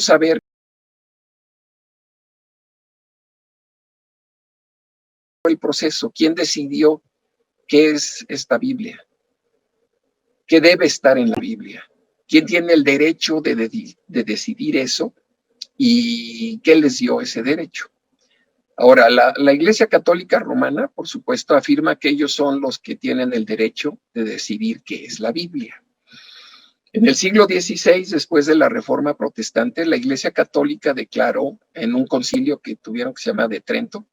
a ver el proceso, quién decidió qué es esta Biblia, qué debe estar en la Biblia, quién tiene el derecho de decidir eso y qué les dio ese derecho. Ahora, la Iglesia Católica Romana, por supuesto, afirma que ellos son los que tienen el derecho de decidir qué es la Biblia. En el siglo XVI, después de la Reforma Protestante, la Iglesia Católica declaró en un concilio que tuvieron que se llama de Trento,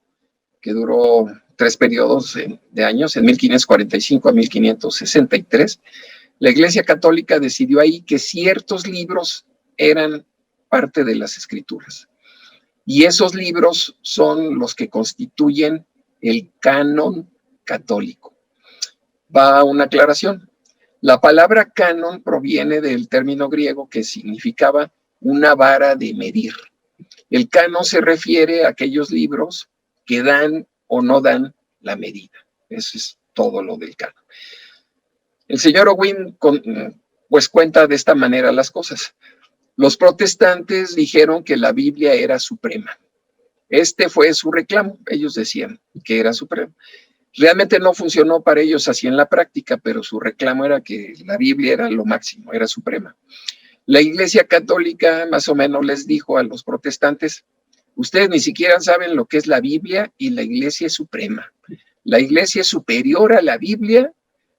que duró 3 periodos de años, en 1545 a 1563, la Iglesia Católica decidió ahí que ciertos libros eran parte de las Escrituras. Y esos libros son los que constituyen el canon católico. Va una aclaración. La palabra canon proviene del término griego que significaba una vara de medir. El canon se refiere a aquellos libros que dan o no dan la medida. Eso es todo lo del canon. El señor Owen pues cuenta de esta manera las cosas. Los protestantes dijeron que la Biblia era suprema. Este fue su reclamo. Ellos decían que era suprema. Realmente no funcionó para ellos así en la práctica, pero su reclamo era que la Biblia era lo máximo, era suprema. La Iglesia Católica más o menos les dijo a los protestantes: ustedes ni siquiera saben lo que es la Biblia y la Iglesia es suprema. La Iglesia es superior a la Biblia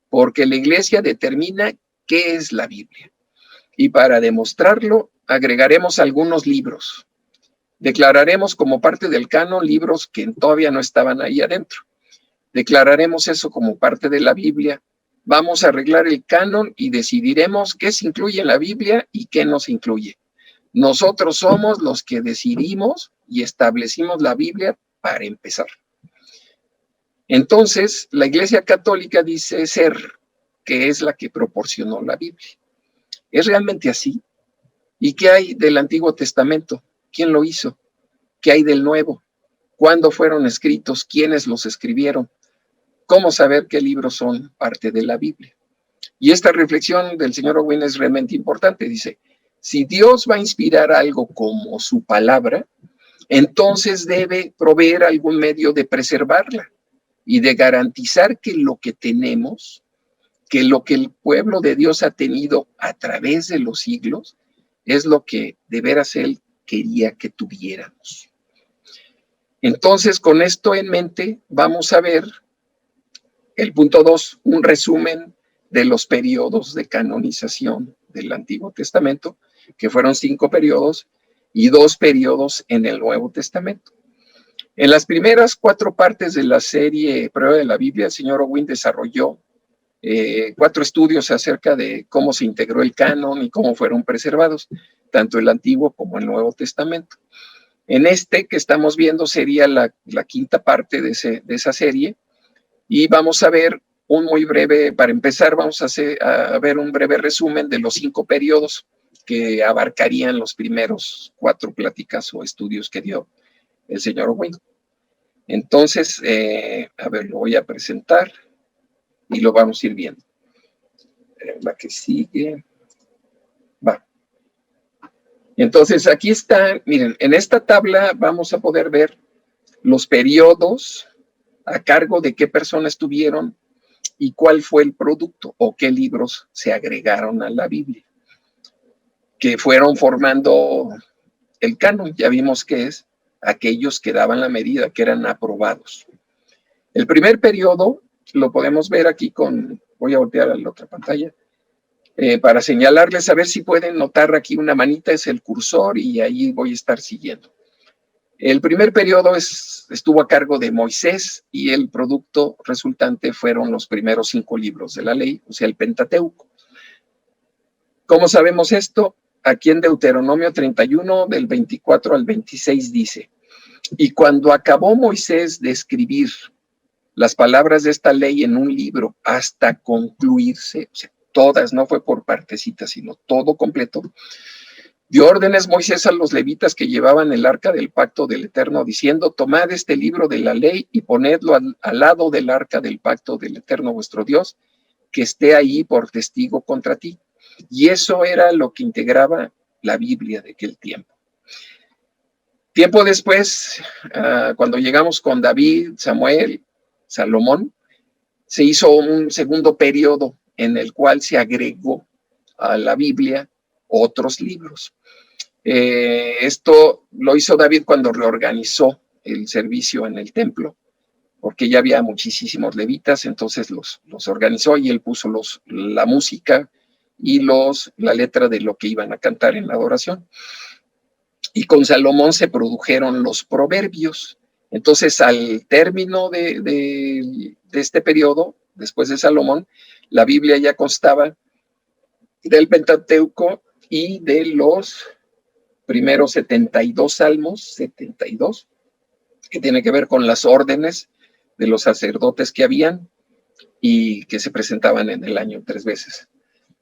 porque la Iglesia determina qué es la Biblia. Y para demostrarlo, agregaremos algunos libros. Declararemos como parte del canon libros que todavía no estaban ahí adentro. Declararemos eso como parte de la Biblia. Vamos a arreglar el canon y decidiremos qué se incluye en la Biblia y qué no se incluye. Nosotros somos los que decidimos y establecimos la Biblia para empezar. Entonces, la Iglesia Católica dice ser que es la que proporcionó la Biblia. ¿Es realmente así? ¿Y qué hay del Antiguo Testamento? ¿Quién lo hizo? ¿Qué hay del Nuevo? ¿Cuándo fueron escritos? ¿Quiénes los escribieron? ¿Cómo saber qué libros son parte de la Biblia? Y esta reflexión del señor Owen es realmente importante. Dice, si Dios va a inspirar algo como su palabra, entonces debe proveer algún medio de preservarla y de garantizar que lo que tenemos, que lo que el pueblo de Dios ha tenido a través de los siglos, es lo que de veras Él quería que tuviéramos. Entonces, con esto en mente, vamos a ver el punto 2, un resumen de los periodos de canonización del Antiguo Testamento, que fueron 5 periodos y 2 periodos en el Nuevo Testamento. En las primeras 4 partes de la serie Prueba de la Biblia, el señor Owen desarrolló 4 estudios acerca de cómo se integró el canon y cómo fueron preservados, tanto el Antiguo como el Nuevo Testamento. En este que estamos viendo sería la 5ª parte de esa serie, y vamos a ver un muy breve, para empezar vamos a ver un breve resumen de los 5 periodos que abarcarían los primeros 4 pláticas o estudios que dio el señor Owen. Entonces, a ver, lo voy a presentar y lo vamos a ir viendo. La que sigue. Va. Entonces, aquí está, miren, en esta tabla vamos a poder ver los periodos a cargo de qué personas estuvieron y cuál fue el producto o qué libros se agregaron a la Biblia, que fueron formando el canon. Ya vimos que es aquellos que daban la medida, que eran aprobados. El primer periodo lo podemos ver aquí voy a voltear a la otra pantalla, para señalarles, a ver si pueden notar aquí una manita, es el cursor y ahí voy a estar siguiendo. El primer periodo estuvo a cargo de Moisés y el producto resultante fueron los primeros 5 libros de la ley, o sea, el Pentateuco. ¿Cómo sabemos esto? Aquí en Deuteronomio 31, del 24 al 26 dice, y cuando acabó Moisés de escribir las palabras de esta ley en un libro hasta concluirse, o sea, todas, no fue por partecitas, sino todo completo, dio órdenes Moisés a los levitas que llevaban el arca del pacto del Eterno, diciendo, tomad este libro de la ley y ponedlo al lado del arca del pacto del Eterno vuestro Dios, que esté ahí por testigo contra ti. Y eso era lo que integraba la Biblia de aquel tiempo. Tiempo después, cuando llegamos con David, Samuel, Salomón, se hizo un segundo periodo en el cual se agregó a la Biblia otros libros. Esto lo hizo David cuando reorganizó el servicio en el templo, porque ya había muchísimos levitas, entonces los organizó y él puso la música y la letra de lo que iban a cantar en la adoración. Y con Salomón se produjeron los proverbios. Entonces, al término de este periodo, después de Salomón, la Biblia ya constaba del Pentateuco y de los primeros 72 salmos, 72, que tiene que ver con las órdenes de los sacerdotes que habían y que se presentaban en el año 3 veces,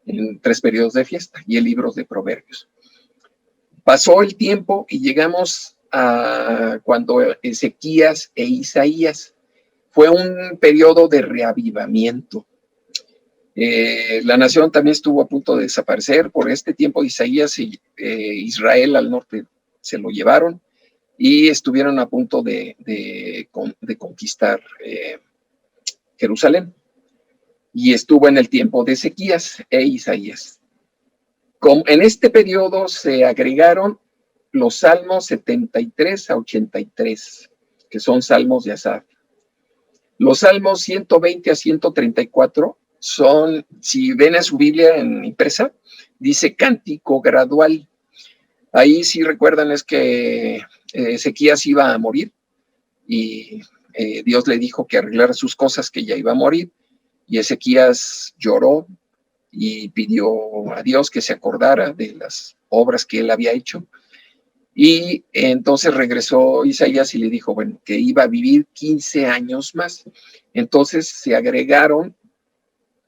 en 3 periodos de fiesta, y el libro de Proverbios. Pasó el tiempo y llegamos a cuando Ezequías e Isaías. Fue un periodo de reavivamiento. La nación también estuvo a punto de desaparecer. Por este tiempo Isaías y Israel al norte se lo llevaron y estuvieron a punto de conquistar Jerusalén. Y estuvo en el tiempo de Ezequías e Isaías. En este periodo se agregaron los salmos 73 a 83, que son salmos de Asaf. Los salmos 120 a 134 son, si ven en su Biblia en impresa, dice cántico gradual. Ahí sí recuerdan es que Ezequías iba a morir y Dios le dijo que arreglara sus cosas, que ya iba a morir, y Ezequías lloró y pidió a Dios que se acordara de las obras que él había hecho. Y entonces regresó Isaías y le dijo, bueno, que iba a vivir 15 años más. Entonces se agregaron,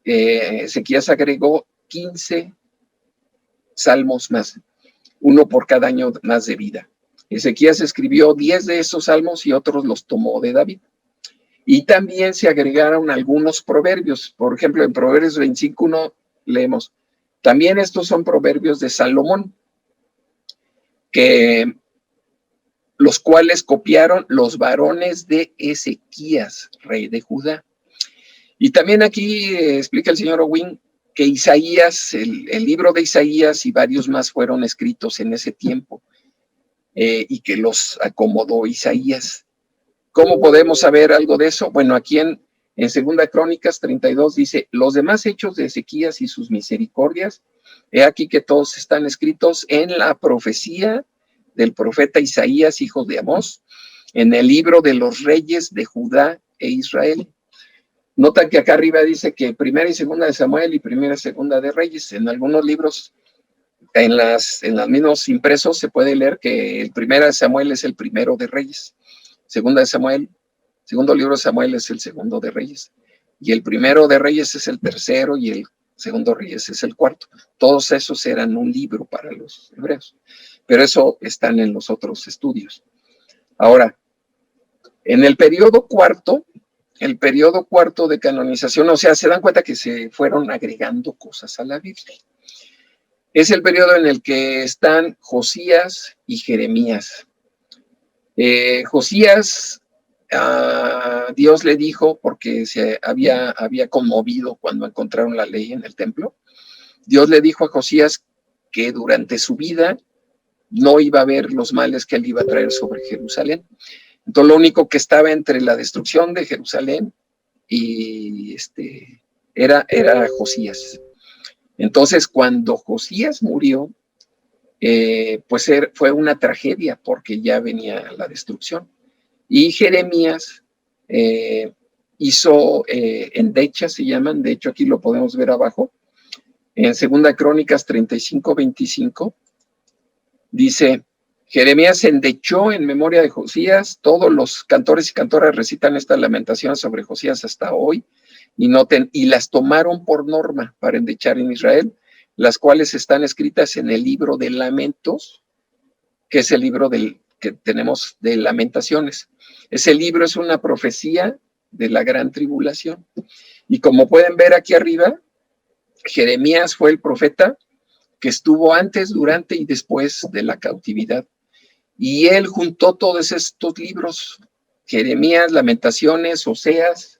Ezequías agregó 15 salmos más, uno por cada año más de vida. Ezequías escribió 10 de esos salmos y otros los tomó de David. Y también se agregaron algunos proverbios. Por ejemplo, en Proverbios 25:1 leemos, también estos son proverbios de Salomón, que los cuales copiaron los varones de Ezequías, rey de Judá. Y también aquí explica el señor Owing que Isaías, el libro de Isaías y varios más fueron escritos en ese tiempo y que los acomodó Isaías. ¿Cómo podemos saber algo de eso? Bueno, aquí en 2 Crónicas 32 dice, los demás hechos de Ezequías y sus misericordias, he aquí que todos están escritos en la profecía del profeta Isaías, hijo de Amós, en el libro de los reyes de Judá e Israel. Notan que acá arriba dice que primera y segunda de Samuel y primera y segunda de Reyes. En algunos libros, en los mismos impresos, se puede leer que el primera de Samuel es el primero de Reyes. Segunda de Samuel, segundo libro de Samuel es el segundo de Reyes. Y el primero de Reyes es el tercero y el segundo Reyes es el cuarto. Todos esos eran un libro para los hebreos. Pero eso están en los otros estudios. Ahora, en el periodo cuarto de canonización, o sea, se dan cuenta que se fueron agregando cosas a la Biblia. Es el periodo en el que están Josías y Jeremías. Josías, Dios le dijo, porque se había conmovido cuando encontraron la ley en el templo, Dios le dijo a Josías que durante su vida no iba a haber los males que él iba a traer sobre Jerusalén. Entonces, lo único que estaba entre la destrucción de Jerusalén y era Josías. Entonces, cuando Josías murió, pues fue una tragedia porque ya venía la destrucción. Y Jeremías hizo endechas, se llaman, de hecho aquí lo podemos ver abajo, en 2 Crónicas 35:25, dice, Jeremías endechó en memoria de Josías, todos los cantores y cantoras recitan esta lamentación sobre Josías hasta hoy, y las tomaron por norma para endechar en Israel, las cuales están escritas en el libro de Lamentos, que es el libro que tenemos de Lamentaciones. Ese libro es una profecía de la gran tribulación. Y como pueden ver aquí arriba, Jeremías fue el profeta que estuvo antes, durante y después de la cautividad. Y él juntó todos estos libros, Jeremías, Lamentaciones, Oseas,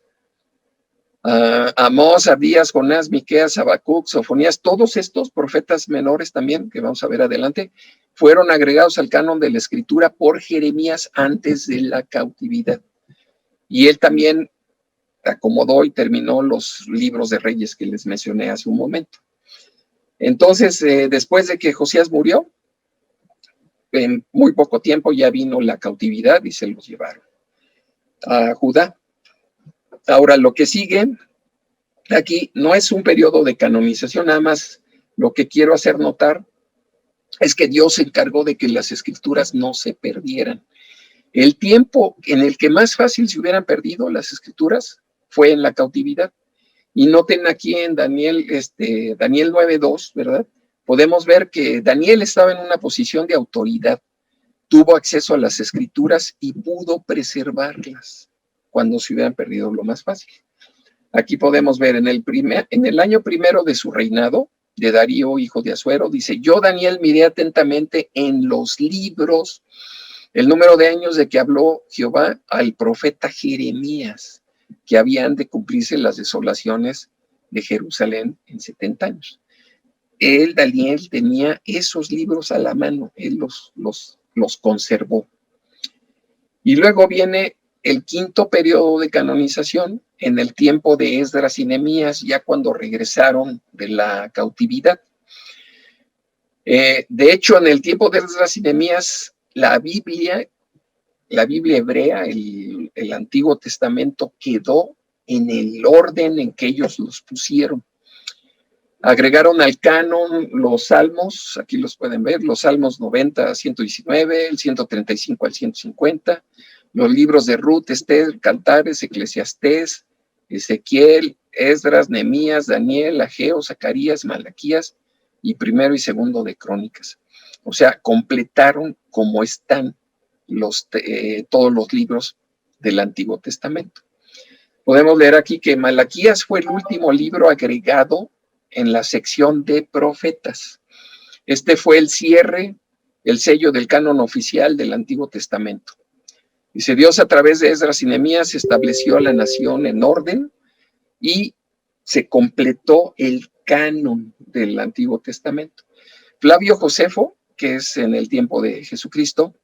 Amós, Abdías, Jonás, Miqueas, Habacuc, Sofonías, todos estos profetas menores también, que vamos a ver adelante, fueron agregados al canon de la escritura por Jeremías antes de la cautividad. Y él también acomodó y terminó los libros de Reyes que les mencioné hace un momento. Entonces, después de que Josías murió, en muy poco tiempo ya vino la cautividad y se los llevaron a Judá. Ahora, lo que sigue aquí no es un periodo de canonización, nada más lo que quiero hacer notar es que Dios se encargó de que las escrituras no se perdieran. El tiempo en el que más fácil se hubieran perdido las escrituras fue en la cautividad. Y noten aquí en Daniel 9:2, ¿verdad? Podemos ver que Daniel estaba en una posición de autoridad, tuvo acceso a las escrituras y pudo preservarlas cuando se hubieran perdido lo más fácil. Aquí podemos ver en el año primero de su reinado, de Darío, hijo de Asuero, dice, yo, Daniel, miré atentamente en los libros el número de años de que habló Jehová al profeta Jeremías, que habían de cumplirse las desolaciones de Jerusalén en 70 años. Él, Daniel, tenía esos libros a la mano, él los conservó. Y luego viene el quinto periodo de canonización, en el tiempo de Esdras y Nehemías, ya cuando regresaron de la cautividad. De hecho, en el tiempo de Esdras y Nehemías, la Biblia hebrea, el Antiguo Testamento, quedó en el orden en que ellos los pusieron. Agregaron al canon los salmos, aquí los pueden ver, los salmos 90 a 119, el 135 al 150, los libros de Ruth, Esther, Cantares, Eclesiastés, Ezequiel, Esdras, Nehemías, Daniel, Ageo, Zacarías, Malaquías y primero y segundo de Crónicas. O sea, completaron como están todos los libros del Antiguo Testamento. Podemos leer aquí que Malaquías fue el último libro agregado en la sección de profetas. Este fue el cierre, el sello del canon oficial del Antiguo Testamento. Dice, Dios a través de Esdras y Nehemías estableció a la nación en orden y se completó el canon del Antiguo Testamento. Flavio Josefo, que es en el tiempo de Jesucristo,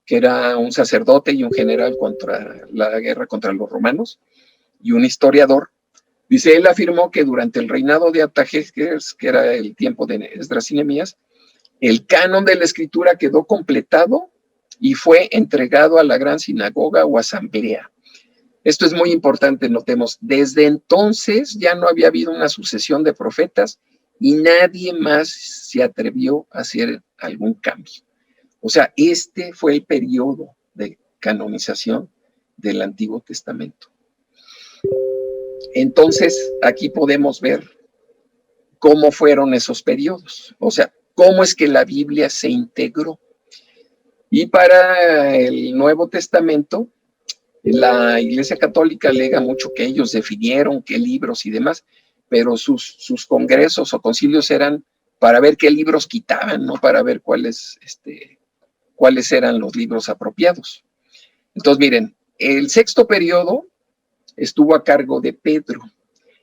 que era un sacerdote y un general contra la guerra contra los romanos, y un historiador, dice, él afirmó que durante el reinado de Artajerjes, que era el tiempo de Esdras y Nehemías, el canon de la escritura quedó completado y fue entregado a la gran sinagoga o asamblea. Esto es muy importante, notemos, desde entonces ya no había habido una sucesión de profetas y nadie más se atrevió a hacer algún cambio. O sea, este fue el periodo de canonización del Antiguo Testamento. Entonces, aquí podemos ver cómo fueron esos periodos, o sea, cómo es que la Biblia se integró. Y para el Nuevo Testamento, la Iglesia Católica alega mucho que ellos definieron qué libros y demás, pero sus congresos o concilios eran para ver qué libros quitaban, no para ver cuáles eran los libros apropiados. Entonces, miren, el sexto periodo estuvo a cargo de Pedro.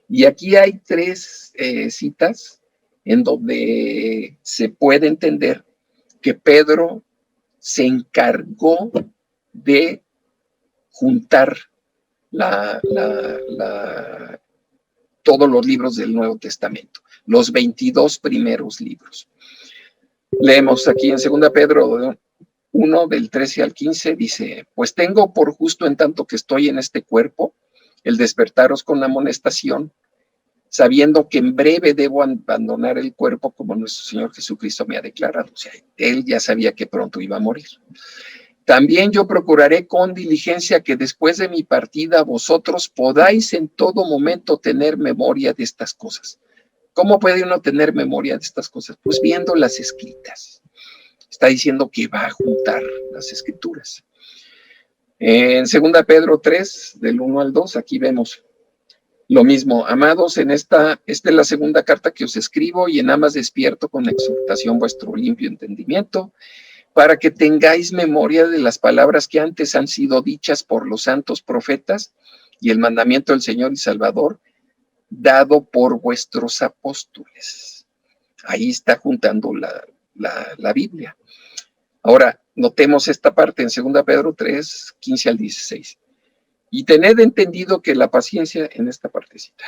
Y aquí hay tres citas en donde se puede entender que Pedro se encargó de juntar todos los libros del Nuevo Testamento, los 22 primeros libros. Leemos aquí en 2 Pedro 1, del 13 al 15, dice, pues tengo por justo en tanto que estoy en este cuerpo, el despertaros con amonestación, sabiendo que en breve debo abandonar el cuerpo como nuestro Señor Jesucristo me ha declarado. O sea, él ya sabía que pronto iba a morir. También yo procuraré con diligencia que después de mi partida vosotros podáis en todo momento tener memoria de estas cosas. ¿Cómo puede uno tener memoria de estas cosas? Pues viendo las escritas. Está diciendo que va a juntar las escrituras. En 2 Pedro 3, del 1 al 2, aquí vemos lo mismo. Amados, esta es la segunda carta que os escribo y en amas despierto con exhortación vuestro limpio entendimiento, para que tengáis memoria de las palabras que antes han sido dichas por los santos profetas y el mandamiento del Señor y Salvador dado por vuestros apóstoles. Ahí está juntando la Biblia. Ahora, notemos esta parte en 2 Pedro 3, 15 al 16. Y tened entendido que la paciencia, en esta partecita,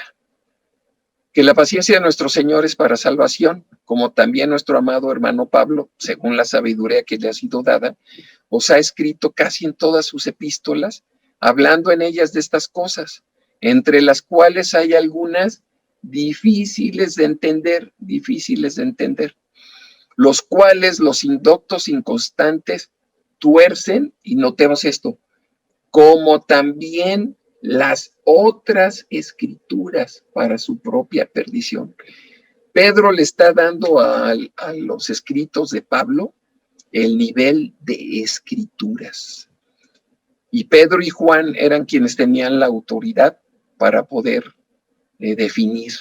que la paciencia de nuestro Señor es para salvación, como también nuestro amado hermano Pablo, según la sabiduría que le ha sido dada, os ha escrito casi en todas sus epístolas, hablando en ellas de estas cosas, entre las cuales hay algunas difíciles de entender, los cuales los indoctos inconstantes tuercen, y notemos esto, como también las otras escrituras para su propia perdición. Pedro le está dando a los escritos de Pablo el nivel de escrituras. Y Pedro y Juan eran quienes tenían la autoridad para poder definir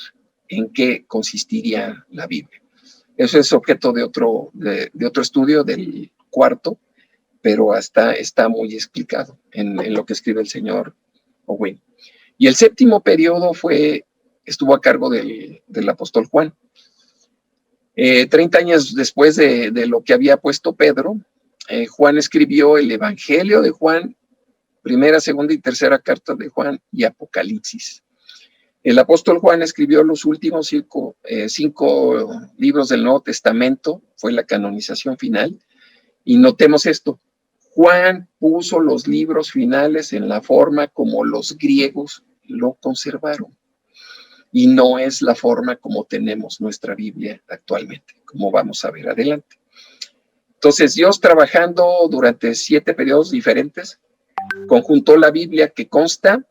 en qué consistiría la Biblia. Eso es objeto de otro estudio, del cuarto, pero hasta está muy explicado en lo que escribe el señor Owen. Y el séptimo periodo estuvo a cargo del apóstol Juan. 30 años después de lo que había puesto Pedro, Juan escribió el Evangelio de Juan, primera, segunda y tercera carta de Juan y Apocalipsis. El apóstol Juan escribió los últimos cinco libros del Nuevo Testamento, fue la canonización final, y notemos esto, Juan puso los libros finales en la forma como los griegos lo conservaron, y no es la forma como tenemos nuestra Biblia actualmente, como vamos a ver adelante. Entonces, Dios, trabajando durante 7 periodos diferentes, conjuntó la Biblia, que consta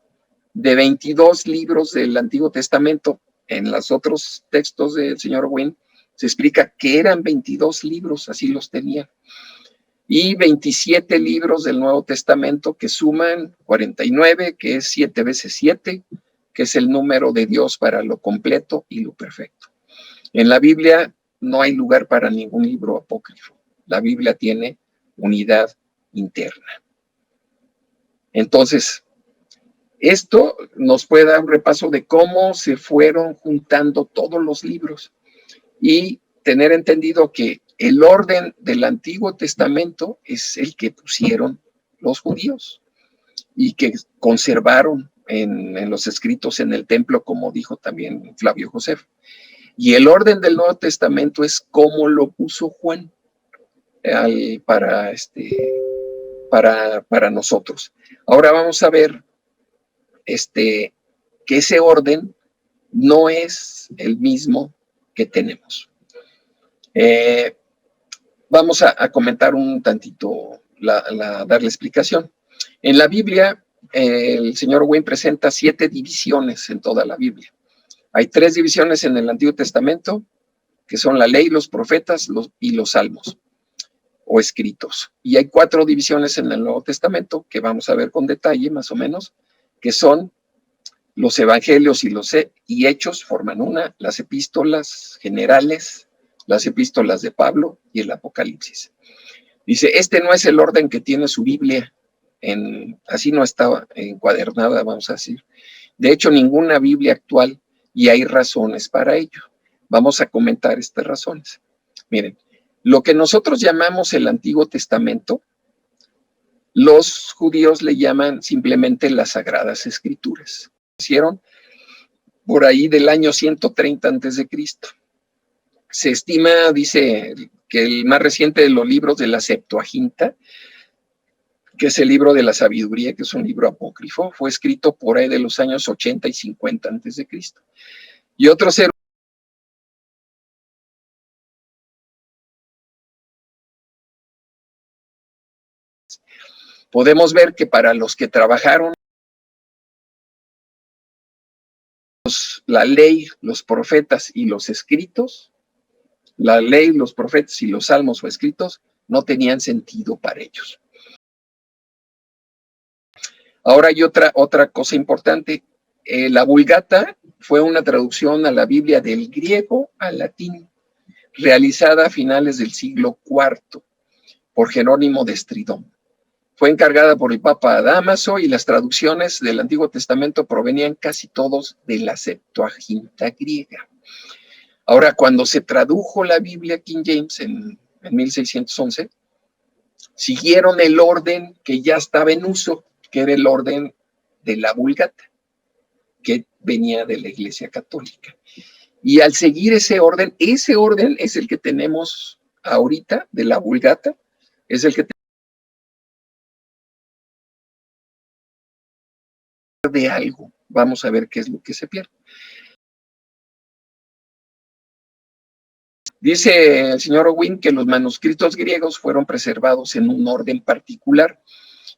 de 22 libros del Antiguo Testamento. En los otros textos del señor Wynne se explica que eran 22 libros, así los tenían, y 27 libros del Nuevo Testamento, que suman 49, que es 7 veces 7, que es el número de Dios para lo completo y lo perfecto. En la Biblia no hay lugar para ningún libro apócrifo. La Biblia tiene unidad interna. Entonces, esto nos puede dar un repaso de cómo se fueron juntando todos los libros y tener entendido que el orden del Antiguo Testamento es el que pusieron los judíos y que conservaron en los escritos en el templo, como dijo también Flavio Josefo. Y el orden del Nuevo Testamento es como lo puso Juan para nosotros. Ahora vamos a ver que ese orden no es el mismo que tenemos. Vamos a comentar un tantito, darle explicación. En la Biblia, el señor Wayne presenta 7 divisiones en toda la Biblia. Hay 3 divisiones en el Antiguo Testamento, que son la ley, los profetas y los salmos, o escritos. Y hay 4 divisiones en el Nuevo Testamento, que vamos a ver con detalle más o menos, que son los evangelios y hechos, forman una, las epístolas generales, las epístolas de Pablo y el Apocalipsis. Dice, no es el orden que tiene su Biblia, así no está encuadernada, vamos a decir. De hecho, ninguna Biblia actual, y hay razones para ello. Vamos a comentar estas razones. Miren, lo que nosotros llamamos el Antiguo Testamento, los judíos le llaman simplemente las Sagradas Escrituras. Hicieron por ahí del año 130 a.C. Se estima, dice, que el más reciente de los libros de la Septuaginta, que es el libro de la sabiduría, que es un libro apócrifo, fue escrito por ahí de los años 80 y 50 a.C. Y otros podemos ver que para los que trabajaron la ley, los profetas y los escritos, la ley, los profetas y los salmos o escritos no tenían sentido para ellos. Ahora hay otra cosa importante. La Vulgata fue una traducción a la Biblia del griego al latín, realizada a finales del siglo IV. por Jerónimo de Estridón. Fue encargada por el Papa Dámaso y las traducciones del Antiguo Testamento provenían casi todos de la Septuaginta griega. Ahora, cuando se tradujo la Biblia King James en 1611, siguieron el orden que ya estaba en uso, que era el orden de la Vulgata, que venía de la Iglesia Católica. Y al seguir ese orden es el que tenemos ahorita, de la Vulgata, es el que de algo. Vamos a ver qué es lo que se pierde. Dice el señor Owen que los manuscritos griegos fueron preservados en un orden particular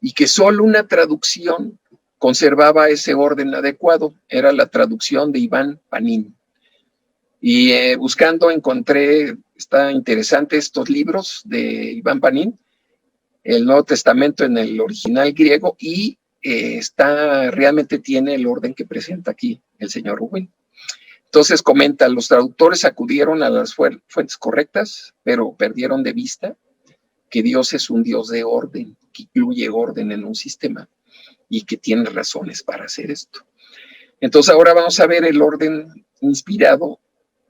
y que solo una traducción conservaba ese orden adecuado. Era la traducción de Iván Panín. Y buscando encontré, está interesante estos libros de Iván Panín, el Nuevo Testamento en el original griego, y realmente tiene el orden que presenta aquí el señor Owen. Entonces comenta, los traductores acudieron a las fuentes correctas, pero perdieron de vista que Dios es un Dios de orden, que incluye orden en un sistema y que tiene razones para hacer esto. Entonces ahora vamos a ver el orden inspirado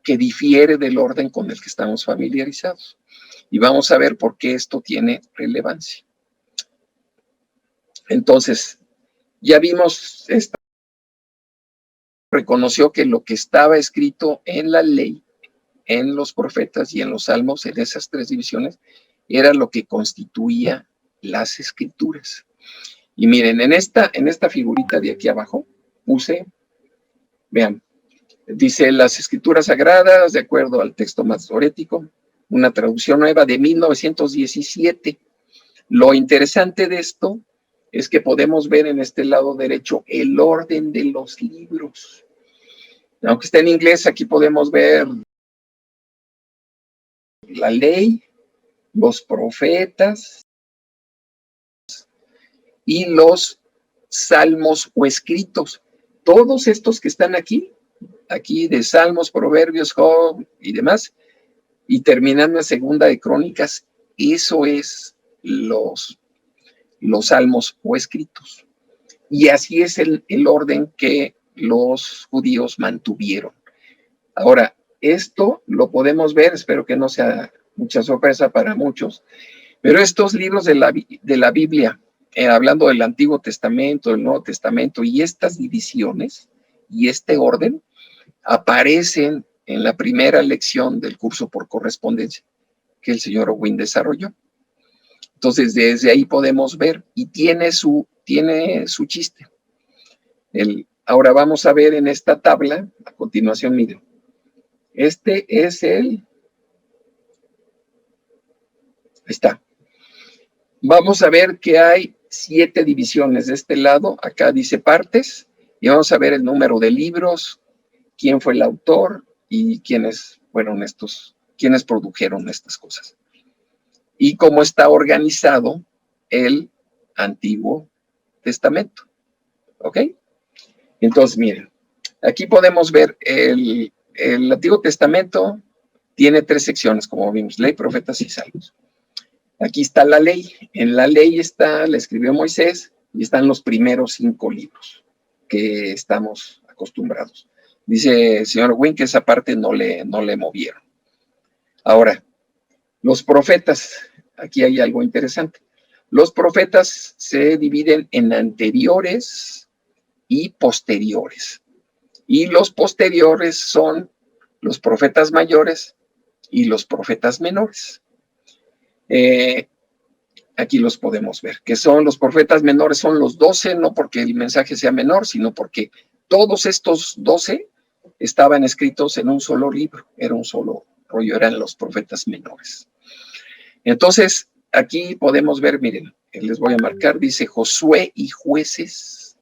que difiere del orden con el que estamos familiarizados. Y vamos a ver por qué esto tiene relevancia. Entonces, ya vimos esto. Reconoció que lo que estaba escrito en la ley, en los profetas y en los salmos, en esas tres divisiones, era lo que constituía las escrituras. Y miren, en esta figurita de aquí abajo, puse, vean, dice las escrituras sagradas, de acuerdo al texto masorético, una traducción nueva de 1917. Lo interesante de esto es que podemos ver en este lado derecho el orden de los libros. Aunque está en inglés, aquí podemos ver la ley, los profetas y los salmos o escritos. Todos estos que están aquí de Salmos, Proverbios, Job y demás, y terminando en Segunda de Crónicas, eso es los salmos o escritos. Y así es el orden que los judíos mantuvieron. Ahora, esto lo podemos ver, espero que no sea mucha sorpresa para muchos, pero estos libros de la Biblia, hablando del Antiguo Testamento, del Nuevo Testamento, y estas divisiones y este orden, aparecen en la primera lección del curso por correspondencia que el señor Owen desarrolló. Entonces, desde ahí podemos ver, y tiene su chiste. Ahora vamos a ver en esta tabla, a continuación, miren. Este es ahí está. Vamos a ver que hay 7 divisiones. De este lado, acá dice partes, y vamos a ver el número de libros, quién fue el autor y quiénes fueron quiénes produjeron estas cosas. Y cómo está organizado el Antiguo Testamento. ¿Ok? Entonces, miren, aquí podemos ver el Antiguo Testamento tiene 3 secciones, como vimos, ley, profetas y salmos. Aquí está la ley. En la ley la escribió Moisés y están los primeros 5 libros que estamos acostumbrados. Dice el señor Wynn que esa parte no le movieron. Ahora, los profetas, aquí hay algo interesante. Los profetas se dividen en anteriores y posteriores. Y los posteriores son los profetas mayores y los profetas menores. Aquí los podemos ver, que son los profetas menores, son los 12, no porque el mensaje sea menor, sino porque todos estos 12 estaban escritos en un solo libro, era un solo rollo, eran los profetas menores. Entonces, aquí podemos ver, miren, les voy a marcar, dice Josué y Jueces,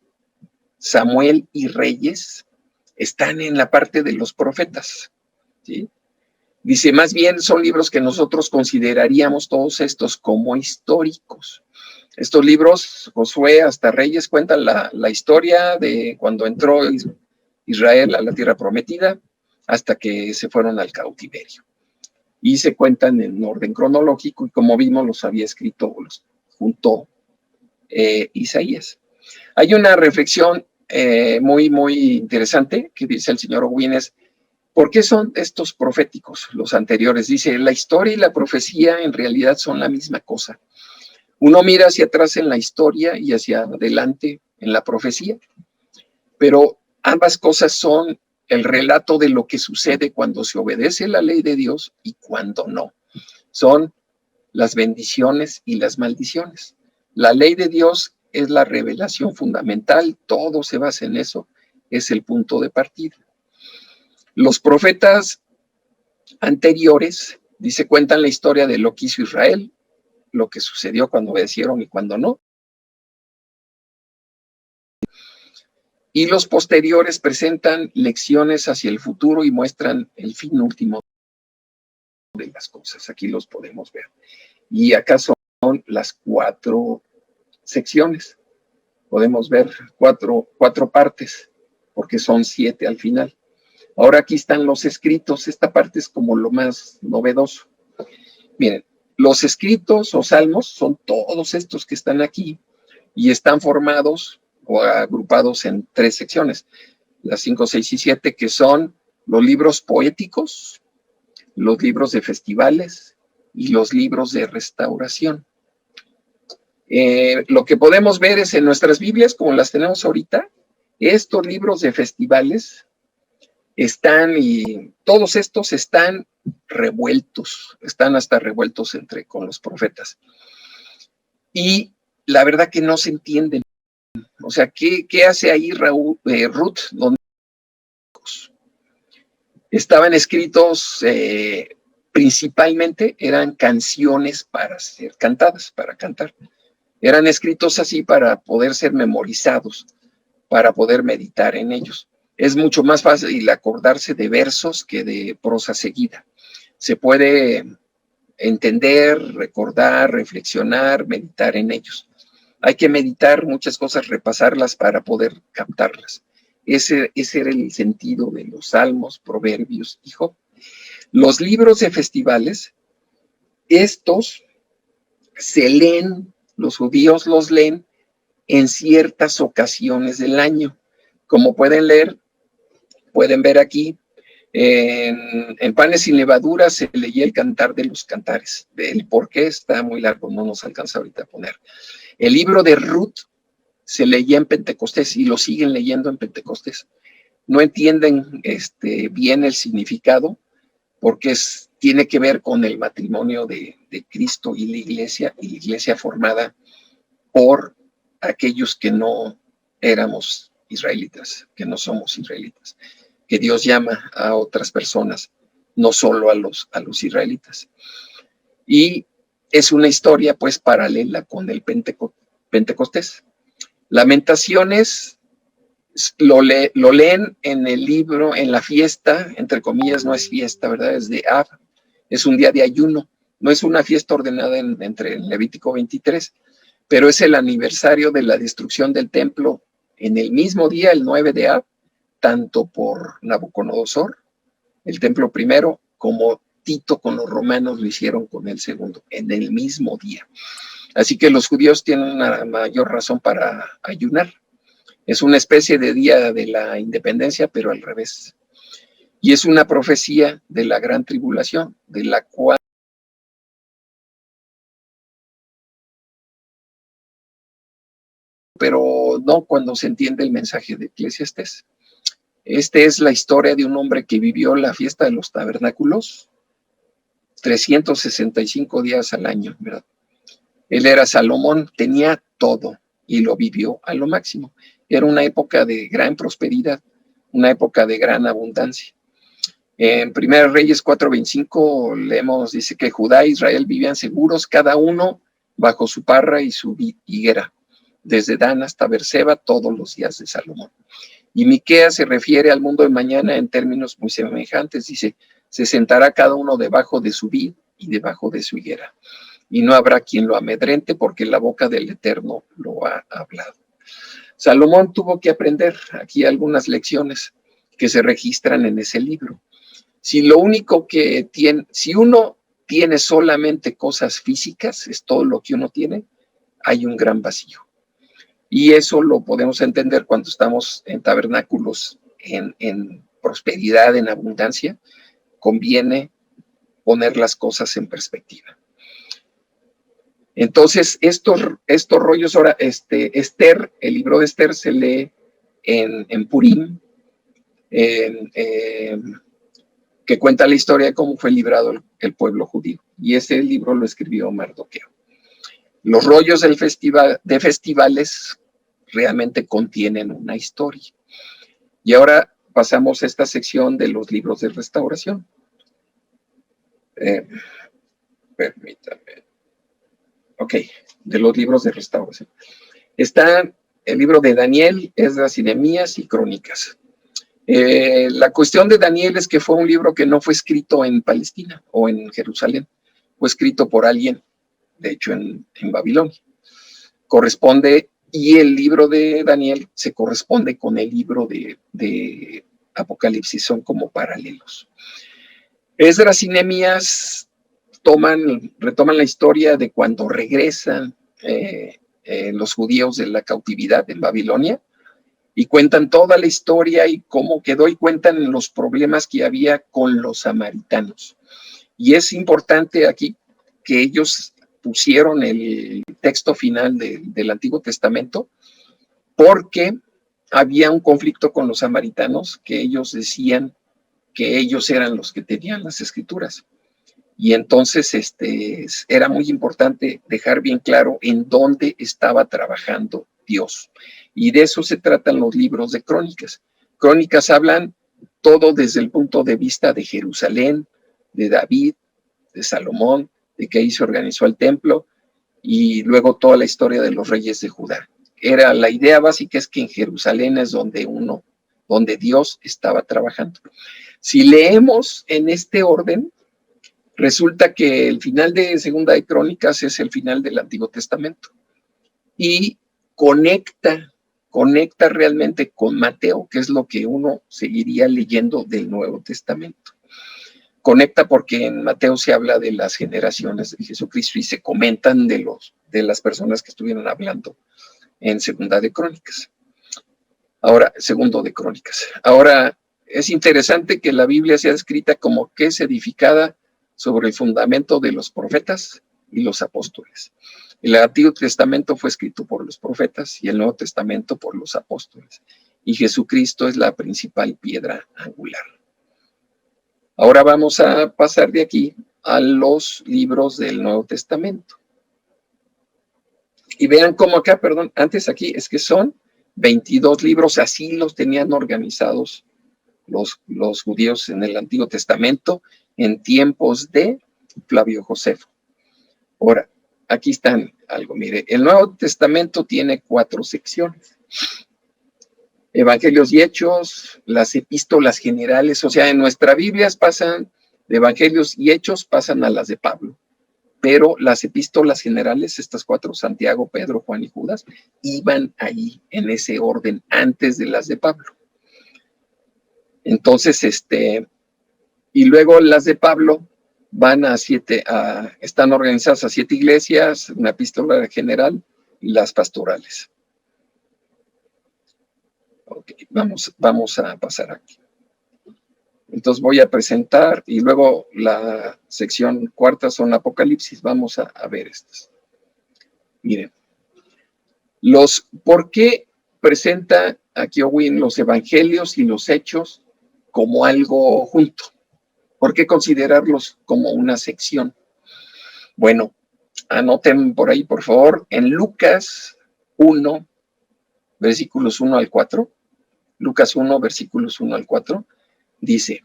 Samuel y Reyes, están en la parte de los profetas, ¿sí? Dice, más bien son libros que nosotros consideraríamos todos estos como históricos. Estos libros, Josué hasta Reyes, cuentan la historia de cuando entró Israel a la tierra prometida hasta que se fueron al cautiverio. y se cuentan en orden cronológico, y como vimos, los había escrito, los juntó Isaías. Hay una reflexión muy interesante que dice el señor Owen, ¿por qué son estos proféticos los anteriores? Dice, la historia y la profecía en realidad son la misma cosa. Uno mira hacia atrás en la historia y hacia adelante en la profecía, pero ambas cosas son el relato de lo que sucede cuando se obedece la ley de Dios y cuando no. Son las bendiciones y las maldiciones. La ley de Dios es la revelación fundamental, todo se basa en eso, es el punto de partida. Los profetas anteriores, dice, cuentan la historia de lo que hizo Israel, lo que sucedió cuando obedecieron y cuando no. Y los posteriores presentan lecciones hacia el futuro y muestran el fin último de las cosas. Aquí los podemos ver. Y acá son las 4 secciones. Podemos ver cuatro partes, porque son 7 al final. Ahora aquí están los escritos. Esta parte es como lo más novedoso. Miren, los escritos o salmos son todos estos que están aquí y están formados o agrupados en 3 secciones, las 5, 6 y 7, que son los libros poéticos, los libros de festivales y los libros de restauración. Lo que podemos ver es en nuestras Biblias, como las tenemos ahorita, estos libros de festivales están, y todos estos están revueltos, están hasta revueltos con los profetas. Y la verdad que no se entienden. O sea, ¿qué hace ahí Ruth? Donde estaban escritos, principalmente eran canciones para ser cantadas, para cantar. Eran escritos así para poder ser memorizados, para poder meditar en ellos. Es mucho más fácil acordarse de versos que de prosa seguida. Se puede entender, recordar, reflexionar, meditar en ellos. Hay que meditar muchas cosas, repasarlas para poder captarlas. Ese era el sentido de los Salmos, Proverbios y Job. Los libros de festivales, estos se leen, los judíos los leen en ciertas ocasiones del año. Como pueden ver aquí, en Panes y Levaduras se leía el Cantar de los Cantares. El por qué está muy largo, no nos alcanza ahorita a poner. El libro de Ruth se leía en Pentecostés y lo siguen leyendo en Pentecostés. No entienden bien el significado porque tiene que ver con el matrimonio de Cristo y la iglesia formada por aquellos que no éramos israelitas, que no somos israelitas, que Dios llama a otras personas, no solo a los israelitas. Y es una historia pues paralela con el Pentecostés. Lamentaciones lo leen en el libro, en la fiesta, entre comillas, no es fiesta, ¿verdad? Es de Av, es un día de ayuno, no es una fiesta ordenada entre Levítico 23, pero es el aniversario de la destrucción del templo en el mismo día, el 9 de Av, tanto por Nabucodonosor, el templo primero, como Tito con los romanos lo hicieron con el segundo, en el mismo día. Así que los judíos tienen una mayor razón para ayunar. Es una especie de día de la independencia, pero al revés. Y es una profecía de la gran tribulación, de la cual pero no cuando se entiende el mensaje de Eclesiastés. Es la historia de un hombre que vivió la fiesta de los tabernáculos 365 días al año, ¿verdad? Él era Salomón, tenía todo y lo vivió a lo máximo. Era una época de gran prosperidad, una época de gran abundancia. En 1 Reyes 4:25 leemos, dice que Judá e Israel vivían seguros, cada uno bajo su parra y su higuera, desde Dan hasta Berseba, todos los días de Salomón. Y Miqueas se refiere al mundo de mañana en términos muy semejantes, dice, se sentará cada uno debajo de su vid y debajo de su higuera, y no habrá quien lo amedrente porque la boca del Eterno lo ha hablado. Salomón tuvo que aprender aquí algunas lecciones que se registran en ese libro. Si lo único que tiene, si uno tiene solamente cosas físicas, es todo lo que uno tiene, hay un gran vacío. Y eso lo podemos entender cuando estamos en tabernáculos, en prosperidad, en abundancia. Conviene poner las cosas en perspectiva. Entonces, estos rollos, ahora, Esther, el libro de Esther se lee en Purim, que cuenta la historia de cómo fue librado el pueblo judío. Y ese libro lo escribió Mardoqueo. Los rollos de festivales realmente contienen una historia. Y ahora pasamos a esta sección de los libros de restauración. Permítame. Ok, de los libros de restauración. Está el libro de Daniel, Esdras y Nehemías y Crónicas. La cuestión de Daniel es que fue un libro que no fue escrito en Palestina o en Jerusalén, fue escrito por alguien, de hecho en Babilonia. Corresponde, y el libro de Daniel se corresponde con el libro de Apocalipsis, son como paralelos. Esdras y Nehemías retoman la historia de cuando regresan los judíos de la cautividad en Babilonia, y cuentan toda la historia y cómo quedó, y cuentan los problemas que había con los samaritanos. Y es importante aquí que ellos pusieron el texto final del Antiguo Testamento, porque había un conflicto con los samaritanos, que ellos decían que ellos eran los que tenían las escrituras. Y entonces era muy importante dejar bien claro en dónde estaba trabajando Dios. Y de eso se tratan los libros de Crónicas. Crónicas hablan todo desde el punto de vista de Jerusalén, de David, de Salomón, de que ahí se organizó el templo, y luego toda la historia de los reyes de Judá. La idea básica es que en Jerusalén es donde Dios estaba trabajando. Si leemos en este orden, resulta que el final de Segunda de Crónicas es el final del Antiguo Testamento y conecta realmente con Mateo, que es lo que uno seguiría leyendo del Nuevo Testamento. Conecta porque en Mateo se habla de las generaciones de Jesucristo y se comentan de las personas que estuvieron hablando en Segundo de Crónicas. Ahora, es interesante que la Biblia sea escrita como que es edificada sobre el fundamento de los profetas y los apóstoles. El Antiguo Testamento fue escrito por los profetas y el Nuevo Testamento por los apóstoles. Y Jesucristo es la principal piedra angular. Ahora vamos a pasar de aquí a los libros del Nuevo Testamento. Y vean cómo acá, antes aquí es que son 22 libros, así los tenían organizados los judíos en el Antiguo Testamento en tiempos de Flavio Josefo. Ahora, aquí están algo, mire, el Nuevo Testamento tiene 4 secciones. Evangelios y Hechos, las epístolas generales, o sea, en nuestras Biblias pasan de Evangelios y Hechos, pasan a las de Pablo, pero las epístolas generales, estas 4, Santiago, Pedro, Juan y Judas, iban ahí en ese orden antes de las de Pablo. Entonces, y luego las de Pablo van están organizadas a 7 iglesias, una epístola general y las pastorales. Ok, vamos a pasar aquí. Entonces voy a presentar, y luego la sección 4 son Apocalipsis. Vamos a ver estas. Miren, ¿por qué presenta aquí Owen los evangelios y los hechos como algo junto? ¿Por qué considerarlos como una sección? Bueno, anoten por ahí, por favor, en Lucas 1, versículos 1 al 4. Lucas 1, versículos 1 al 4, dice: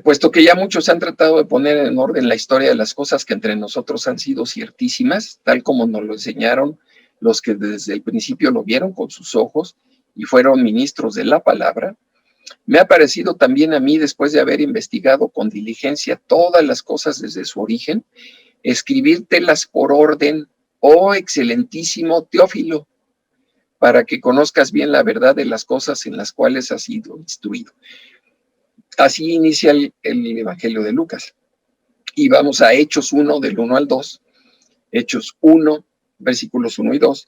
puesto que ya muchos han tratado de poner en orden la historia de las cosas que entre nosotros han sido ciertísimas, tal como nos lo enseñaron los que desde el principio lo vieron con sus ojos y fueron ministros de la palabra, me ha parecido también a mí, después de haber investigado con diligencia todas las cosas desde su origen, escribírtelas por orden, oh excelentísimo Teófilo, para que conozcas bien la verdad de las cosas en las cuales has sido instruido. Así inicia el Evangelio de Lucas. Y vamos a Hechos 1, del 1 al 2. Hechos 1, versículos 1 y 2.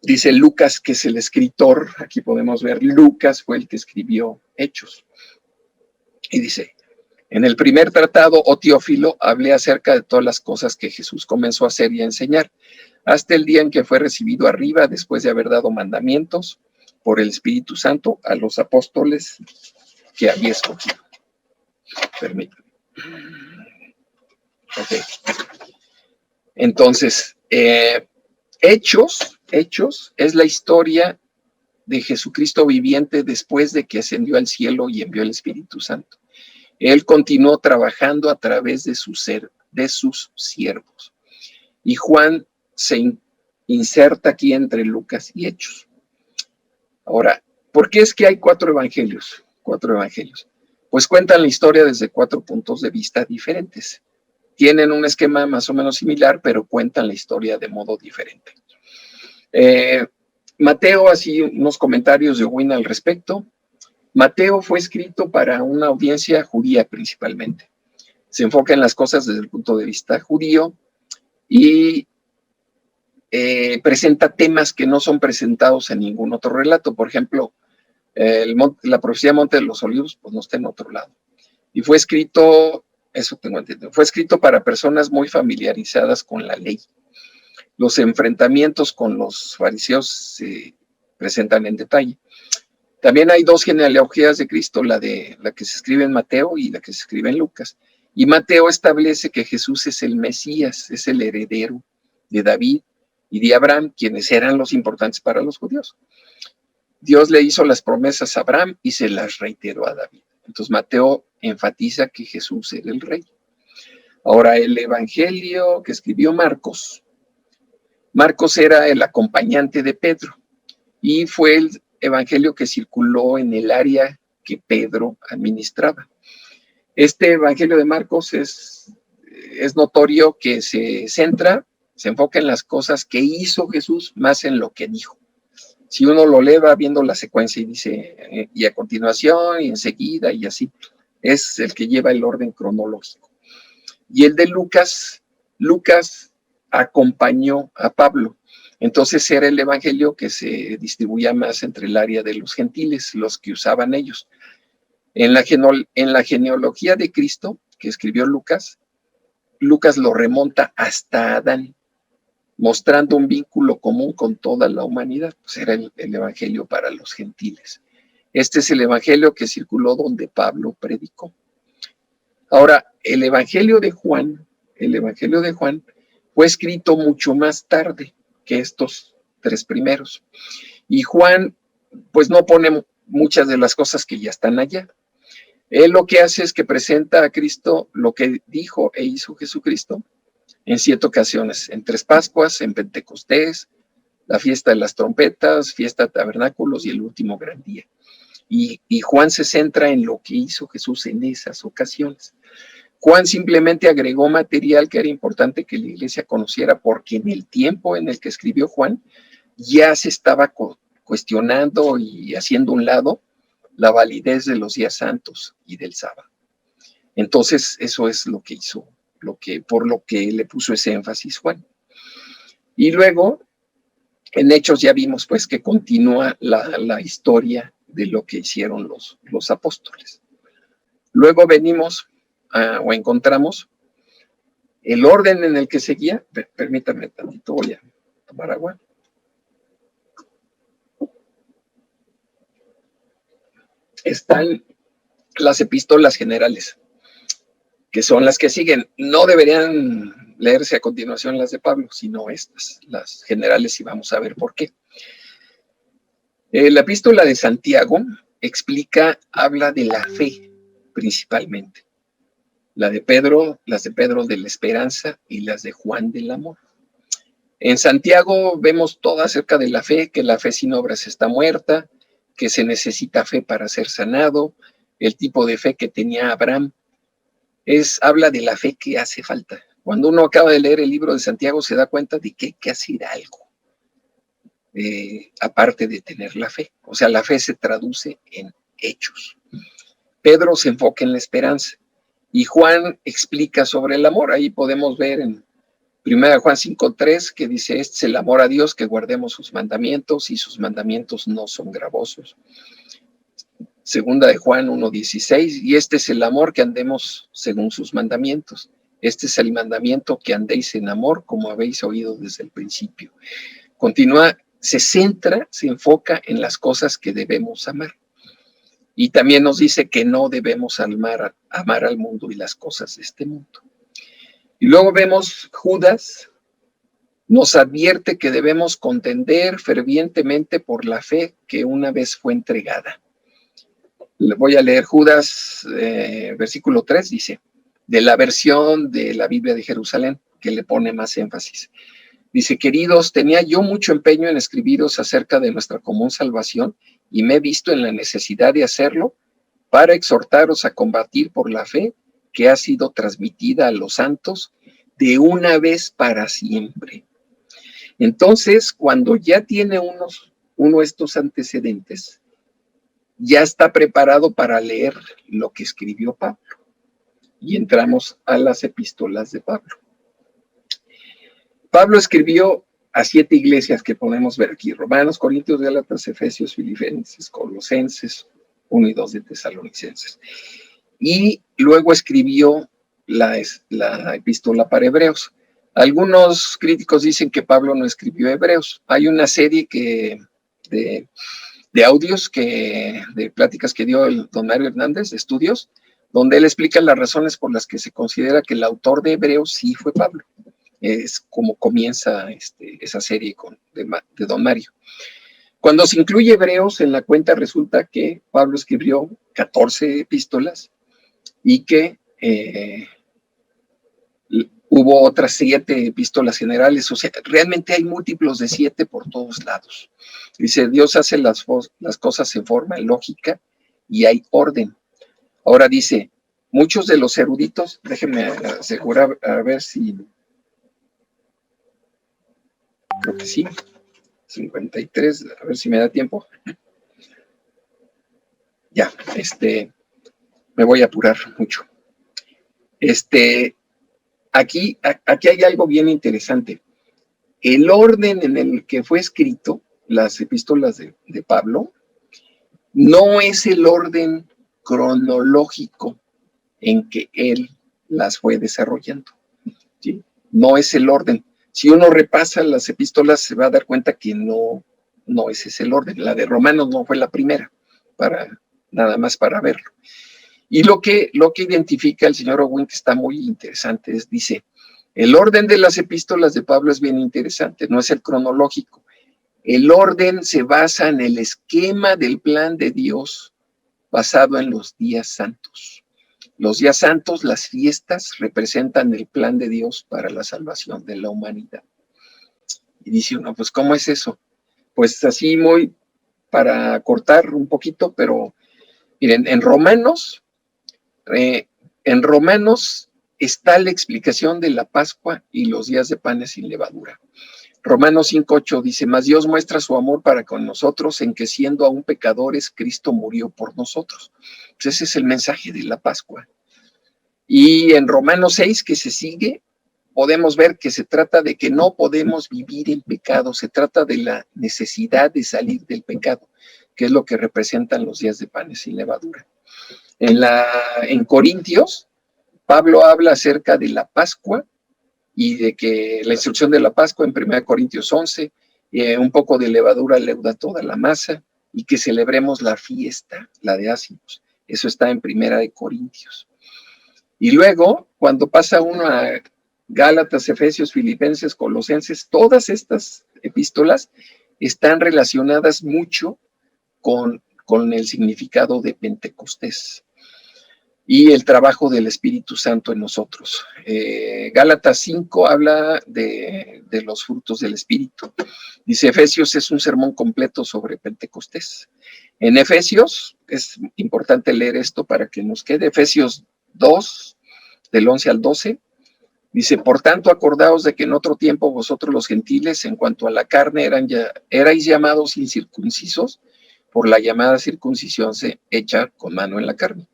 Dice Lucas, que es el escritor. Aquí podemos ver, Lucas fue el que escribió Hechos. Y dice: en el primer tratado, oh Teófilo, hablé acerca de todas las cosas que Jesús comenzó a hacer y a enseñar, hasta el día en que fue recibido arriba, después de haber dado mandamientos por el Espíritu Santo a los apóstoles que había escogido. Permítanme. Ok. Entonces, Hechos es la historia de Jesucristo viviente después de que ascendió al cielo y envió el Espíritu Santo. Él continuó trabajando a través de sus siervos. Y Juan se inserta aquí entre Lucas y Hechos. Ahora, ¿por qué es que hay cuatro evangelios? Pues cuentan la historia desde 4 puntos de vista diferentes. Tienen un esquema más o menos similar, pero cuentan la historia de modo diferente. Mateo, así unos comentarios de Wynne al respecto. Mateo fue escrito para una audiencia judía principalmente. Se enfoca en las cosas desde el punto de vista judío y presenta temas que no son presentados en ningún otro relato. Por ejemplo, la profecía de Monte de los Olivos, pues no está en otro lado. Y fue escrito, eso tengo entendido, fue escrito para personas muy familiarizadas con la ley. Los enfrentamientos con los fariseos se presentan en detalle. También hay 2 genealogías de Cristo, la que se escribe en Mateo y la que se escribe en Lucas. Y Mateo establece que Jesús es el Mesías, es el heredero de David y de Abraham, quienes eran los importantes para los judíos. Dios le hizo las promesas a Abraham y se las reiteró a David. Entonces Mateo enfatiza que Jesús era el rey. Ahora, el evangelio que escribió Marcos era el acompañante de Pedro y fue el evangelio que circuló en el área que Pedro administraba. Este evangelio de Marcos es notorio que se enfoca en las cosas que hizo Jesús más en lo que dijo. Si uno lo lee, va viendo la secuencia y dice, y a continuación, y enseguida, y así. Es el que lleva el orden cronológico. Y el de Lucas acompañó a Pablo. Entonces era el evangelio que se distribuía más entre el área de los gentiles, los que usaban ellos. En la genealogía de Cristo, que escribió Lucas lo remonta hasta Adán, mostrando un vínculo común con toda la humanidad. Pues era el evangelio para los gentiles. Este es el evangelio que circuló donde Pablo predicó. Ahora, el evangelio de Juan fue escrito mucho más tarde que estos 3 primeros. Y Juan, pues no pone muchas de las cosas que ya están allá. Él lo que hace es que presenta a Cristo lo que dijo e hizo Jesucristo en 7 ocasiones, en 3 Pascuas, en Pentecostés, la fiesta de las trompetas, fiesta de tabernáculos y el último gran día. Y Juan se centra en lo que hizo Jesús en esas ocasiones. Juan simplemente agregó material que era importante que la iglesia conociera, porque en el tiempo en el que escribió Juan ya se estaba cuestionando y haciendo un lado la validez de los días santos y del sábado. Entonces, eso es lo que hizo, por lo que le puso ese énfasis Juan. Y luego, en Hechos ya vimos pues que continúa la historia de lo que hicieron los apóstoles. Luego venimos o encontramos el orden en el que seguía. Permítame tantito, voy a tomar agua. Están las epístolas generales, que son las que siguen. No deberían leerse a continuación las de Pablo, sino estas, las generales, y vamos a ver por qué. La epístola de Santiago habla de la fe principalmente. Las de Pedro de la esperanza y las de Juan del amor. En Santiago vemos todo acerca de la fe, que la fe sin obras está muerta, que se necesita fe para ser sanado, el tipo de fe que tenía Abraham. Habla de la fe que hace falta. Cuando uno acaba de leer el libro de Santiago se da cuenta de que hay que hacer algo, aparte de tener la fe. O sea, la fe se traduce en hechos. Pedro se enfoca en la esperanza y Juan explica sobre el amor. Ahí podemos ver en 1 Juan 5:3 que dice, este es el amor a Dios, que guardemos sus mandamientos y sus mandamientos no son gravosos. 2 Juan 1:16, y este es el amor, que andemos según sus mandamientos. Este es el mandamiento, que andéis en amor como habéis oído desde el principio. Continúa, se centra, se enfoca en las cosas que debemos amar. Y también nos dice que no debemos amar al mundo y las cosas de este mundo. Y luego vemos Judas, nos advierte que debemos contender fervientemente por la fe que una vez fue entregada. Le voy a leer Judas, versículo 3, dice, de la versión de la Biblia de Jerusalén, que le pone más énfasis. Dice, queridos, tenía yo mucho empeño en escribiros acerca de nuestra común salvación y me he visto en la necesidad de hacerlo para exhortaros a combatir por la fe que ha sido transmitida a los santos de una vez para siempre. Entonces, cuando ya tiene uno de estos antecedentes, ya está preparado para leer lo que escribió Pablo. Y entramos a las epístolas de Pablo. Pablo escribió a 7 iglesias que podemos ver aquí: Romanos, Corintios, Gálatas, Efesios, Filipenses, Colosenses, 1 y 2 de Tesalonicenses. Y luego escribió la epístola para Hebreos. Algunos críticos dicen que Pablo no escribió Hebreos. Hay una serie de audios, de pláticas que dio el don Mario Hernández, de estudios, donde él explica las razones por las que se considera que el autor de Hebreos sí fue Pablo. Es como comienza esa serie de don Mario. Cuando se incluye Hebreos en la cuenta, resulta que Pablo escribió 14 epístolas y que hubo otras 7 epístolas generales. O sea, realmente hay múltiplos de 7 por todos lados. Dice, Dios hace las cosas en forma lógica y hay orden. Ahora dice, muchos de los eruditos, déjenme asegurar, a ver si, creo que sí, 53, a ver si me da tiempo. Ya, me voy a apurar mucho. Aquí hay algo bien interesante. El orden en el que fue escrito las epístolas de Pablo no es el orden cronológico en que él las fue desarrollando, ¿sí? No es el orden. Si uno repasa las epístolas, se va a dar cuenta que no ese es el orden. La de Romanos no fue la primera, nada más para verlo. Y lo que identifica el señor Owen, que está muy interesante, dice, el orden de las epístolas de Pablo es bien interesante, no es el cronológico. El orden se basa en el esquema del plan de Dios basado en los días santos. Los días santos, las fiestas, representan el plan de Dios para la salvación de la humanidad. Y dice uno, pues, ¿cómo es eso? Pues así muy para cortar un poquito, pero miren, en Romanos está la explicación de la Pascua y los días de panes sin levadura. Romanos 5:8 dice, mas Dios muestra su amor para con nosotros en que siendo aún pecadores, Cristo murió por nosotros. Pues ese es el mensaje de la Pascua. Y en Romanos 6, que se sigue, podemos ver que se trata de que no podemos vivir en pecado, se trata de la necesidad de salir del pecado, que es lo que representan los días de panes sin levadura. En Corintios, Pablo habla acerca de la Pascua y de que la instrucción de la Pascua en 1 Corintios 11, un poco de levadura leuda toda la masa, y que celebremos la fiesta, la de Ácimos. Eso está en 1 Corintios. Y luego, cuando pasa uno a Gálatas, Efesios, Filipenses, Colosenses, todas estas epístolas están relacionadas mucho con el significado de Pentecostés y el trabajo del Espíritu Santo en nosotros. Gálatas 5 habla de los frutos del Espíritu. Dice, Efesios es un sermón completo sobre Pentecostés. En Efesios, es importante leer esto para que nos quede, Efesios 2, del 11 al 12, dice, por tanto, acordaos de que en otro tiempo vosotros los gentiles, en cuanto a la carne, erais llamados incircuncisos, por la llamada circuncisión hecha con mano en la carne.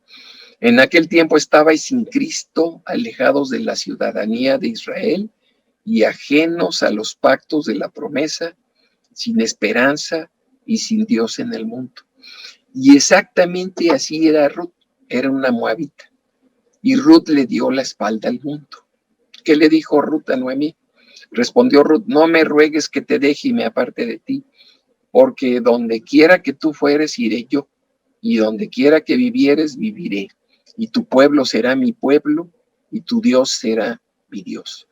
En aquel tiempo estabais sin Cristo, alejados de la ciudadanía de Israel y ajenos a los pactos de la promesa, sin esperanza y sin Dios en el mundo. Y exactamente así era Ruth, era una moabita. Y Ruth le dio la espalda al mundo. ¿Qué le dijo Ruth a Noemí? Respondió Ruth: no me ruegues que te deje y me aparte de ti, porque donde quiera que tú fueres, iré yo, y donde quiera que vivieres, viviré, y tu pueblo será mi pueblo, y tu Dios será mi Dios.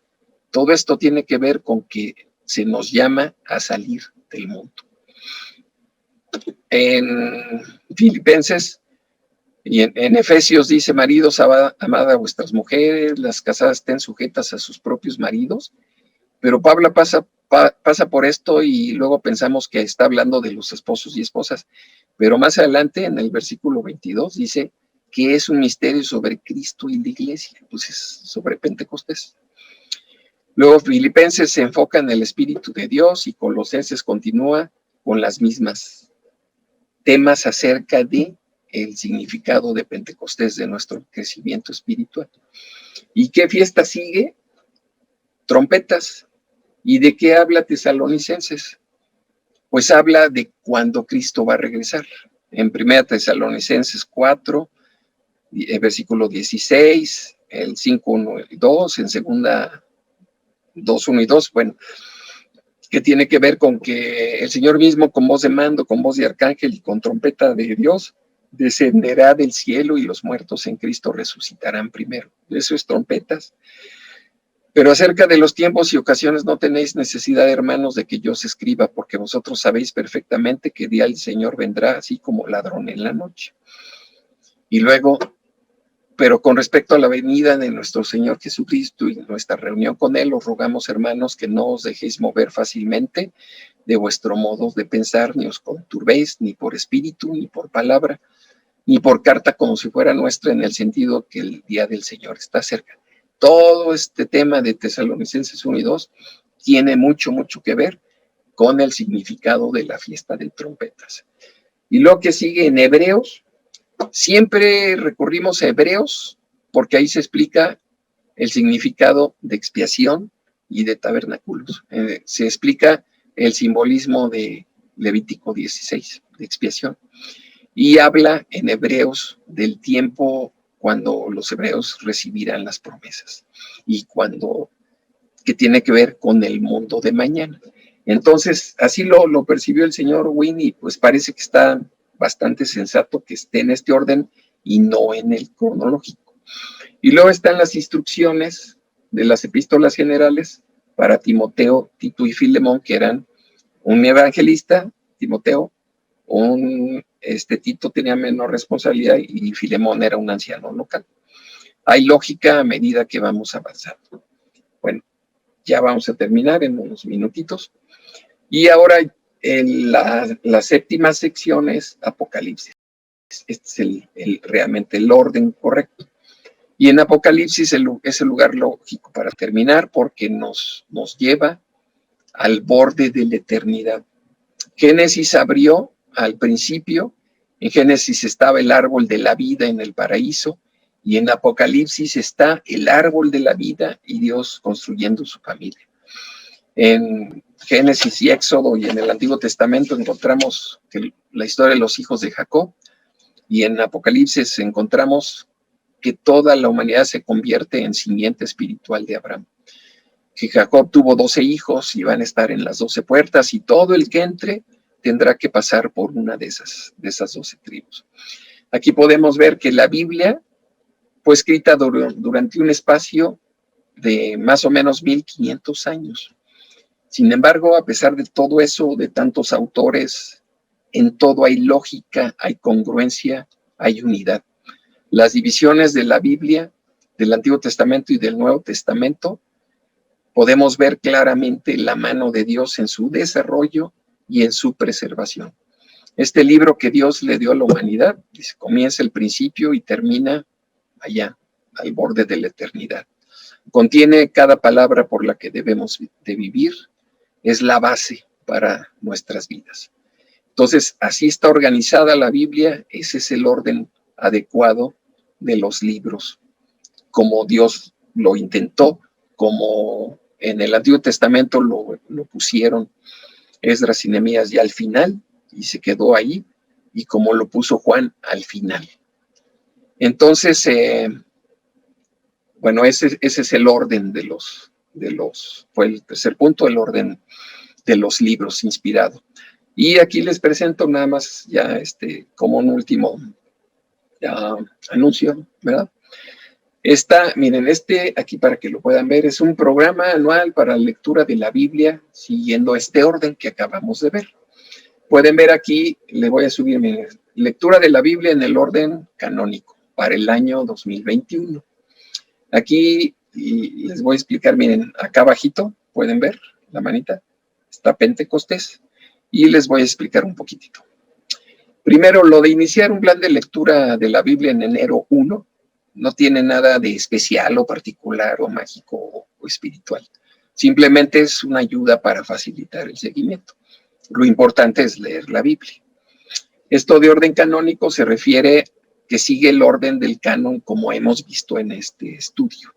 Todo esto tiene que ver con que se nos llama a salir del mundo. En Filipenses y en Efesios dice: maridos, amad a vuestras mujeres, las casadas estén sujetas a sus propios maridos. Pero Pablo pasa por esto y luego pensamos que está hablando de los esposos y esposas. Pero más adelante, en el versículo 22, dice que es un misterio sobre Cristo y la iglesia, pues es sobre Pentecostés. Luego Filipenses se enfoca en el Espíritu de Dios y Colosenses continúa con las mismas temas acerca de el significado de Pentecostés, de nuestro crecimiento espiritual. ¿Y qué fiesta sigue? Trompetas. ¿Y de qué habla Tesalonicenses? Pues habla de cuando Cristo va a regresar. En 1 Tesalonicenses 4, versículo 16, el 5, 1 y 2, en 2, 1 y 2, bueno, que tiene que ver con que el Señor mismo, con voz de mando, con voz de arcángel y con trompeta de Dios, descenderá del cielo y los muertos en Cristo resucitarán primero. Eso es trompetas. Pero acerca de los tiempos y ocasiones no tenéis necesidad, hermanos, de que yo os escriba, porque vosotros sabéis perfectamente que día el Señor vendrá así como ladrón en la noche. Y luego, pero con respecto a la venida de nuestro Señor Jesucristo y nuestra reunión con Él, os rogamos, hermanos, que no os dejéis mover fácilmente de vuestro modo de pensar, ni os conturbéis, ni por espíritu, ni por palabra, ni por carta como si fuera nuestra, en el sentido que el día del Señor está cerca. Todo este tema de Tesalonicenses 1 y 2 tiene mucho que ver con el significado de la fiesta de trompetas. Y lo que sigue en Hebreos, siempre recurrimos a Hebreos porque ahí se explica el significado de expiación y de tabernáculos. Se explica el simbolismo de Levítico 16, de expiación. Y habla en Hebreos del tiempo cuando los hebreos recibirán las promesas y que tiene que ver con el mundo de mañana. Entonces, así lo percibió el señor Wynne y pues parece que está bastante sensato que esté en este orden y no en el cronológico. Y luego están las instrucciones de las epístolas generales para Timoteo, Tito y Filemón, que eran un evangelista, Timoteo, Tito tenía menor responsabilidad y Filemón era un anciano local. Hay lógica a medida que vamos avanzando. Bueno, ya vamos a terminar en unos minutitos. Y ahora la séptima sección es Apocalipsis. Este es realmente el orden correcto. Y en Apocalipsis es el lugar lógico para terminar porque nos lleva al borde de la eternidad. Génesis abrió al principio. En Génesis estaba el árbol de la vida en el paraíso y en Apocalipsis está el árbol de la vida y Dios construyendo su familia. En Génesis y Éxodo y en el Antiguo Testamento encontramos la historia de los hijos de Jacob y en Apocalipsis encontramos que toda la humanidad se convierte en simiente espiritual de Abraham. Que Jacob tuvo 12 hijos y van a estar en las 12 puertas y todo el que entre tendrá que pasar por una de esas 12 tribus. Aquí podemos ver que la Biblia fue escrita durante un espacio de más o menos 1500 años. Sin embargo, a pesar de todo eso, de tantos autores, en todo hay lógica, hay congruencia, hay unidad. Las divisiones de la Biblia, del Antiguo Testamento y del Nuevo Testamento, podemos ver claramente la mano de Dios en su desarrollo y en su preservación. Este libro que Dios le dio a la humanidad, comienza el principio y termina allá, al borde de la eternidad. Contiene cada palabra por la que debemos de vivir, es la base para nuestras vidas. Entonces, así está organizada la Biblia, ese es el orden adecuado de los libros, como Dios lo intentó, como en el Antiguo Testamento lo pusieron Esdras y Nehemías ya al final, y se quedó ahí, y como lo puso Juan al final. Entonces, bueno, ese es el orden fue el tercer punto, el orden de los libros inspirados. Y aquí les presento nada más ya como un último anuncio, ¿verdad? Miren, aquí para que lo puedan ver, es un programa anual para lectura de la Biblia siguiendo este orden que acabamos de ver. Pueden ver aquí, le voy a subir, miren, lectura de la Biblia en el orden canónico para el año 2021. Aquí les voy a explicar, miren, acá abajito, pueden ver la manita, está Pentecostés, y les voy a explicar un poquitito. Primero, lo de iniciar un plan de lectura de la Biblia en enero 1 no tiene nada de especial o particular o mágico o espiritual. Simplemente es una ayuda para facilitar el seguimiento. Lo importante es leer la Biblia. Esto de orden canónico se refiere que sigue el orden del canon como hemos visto en este estudio,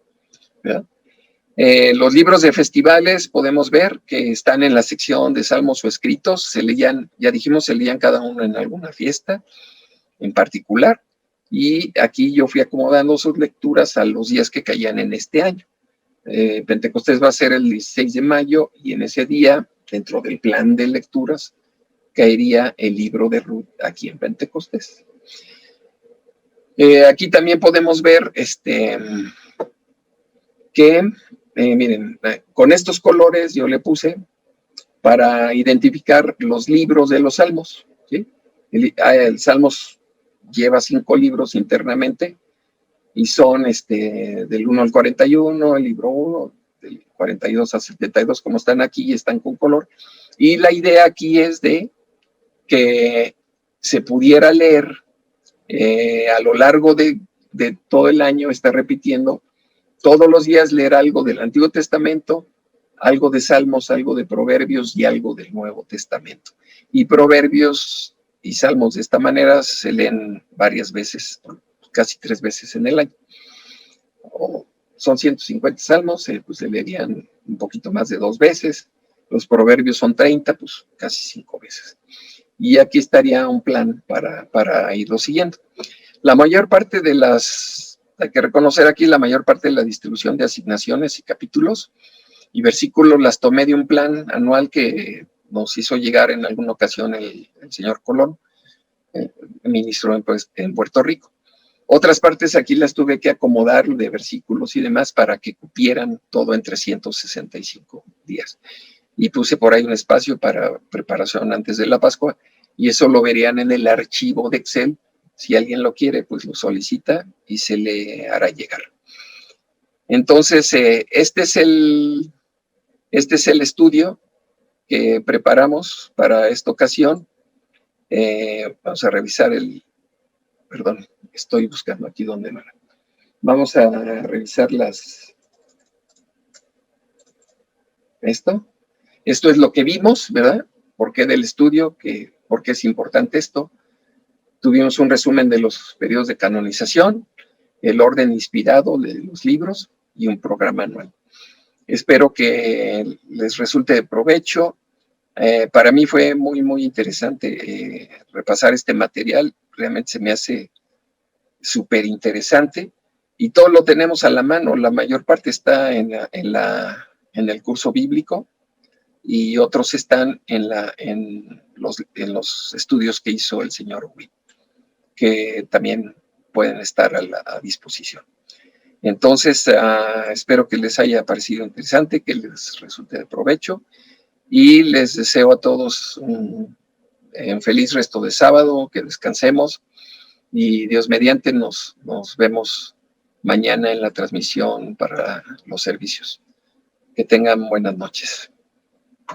¿verdad? Los libros de festivales podemos ver que están en la sección de salmos o escritos, se leían, ya dijimos, se leían cada uno en alguna fiesta en particular, y aquí yo fui acomodando sus lecturas a los días que caían en este año. Pentecostés va a ser el 16 de mayo, y en ese día, dentro del plan de lecturas, caería el libro de Ruth aquí en Pentecostés. Aquí también podemos ver que, miren, con estos colores yo le puse para identificar los libros de los salmos, ¿sí? El Salmos lleva 5 libros internamente y son del 1 al 41, el libro 1, del 42 al 72, como están aquí, están con color. Y la idea aquí es de que se pudiera leer a lo largo de todo el año, está repitiendo, todos los días leer algo del Antiguo Testamento, algo de Salmos, algo de Proverbios y algo del Nuevo Testamento. Y Proverbios y Salmos de esta manera se leen varias veces, casi 3 veces en el año. Son 150 salmos, pues se leerían un poquito más de 2 veces. Los Proverbios son 30, pues casi 5 veces. Y aquí estaría un plan para irlo siguiendo. La mayor parte de hay que reconocer aquí, la mayor parte de la distribución de asignaciones y capítulos y versículos las tomé de un plan anual que nos hizo llegar en alguna ocasión el señor Colón, ministro en Puerto Rico. Otras partes aquí las tuve que acomodar de versículos y demás para que cupieran todo en 365 días. Y puse por ahí un espacio para preparación antes de la Pascua, y eso lo verían en el archivo de Excel. Si alguien lo quiere, pues lo solicita y se le hará llegar. Entonces, este es el estudio que preparamos para esta ocasión. Vamos a revisar perdón, estoy buscando aquí donde no. Vamos a revisar esto. Esto es lo que vimos, ¿verdad? ¿Por qué del estudio? ¿Por qué es importante esto? Tuvimos un resumen de los periodos de canonización, el orden inspirado de los libros y un programa anual. Espero que les resulte de provecho. Para mí fue muy, muy interesante repasar este material. Realmente se me hace súper interesante y todo lo tenemos a la mano. La mayor parte está en el curso bíblico y otros están en los estudios que hizo el señor Witt, que también pueden estar a disposición. Entonces, espero que les haya parecido interesante, que les resulte de provecho, y les deseo a todos un feliz resto de sábado, que descansemos, y Dios mediante nos vemos mañana en la transmisión para los servicios. Que tengan buenas noches.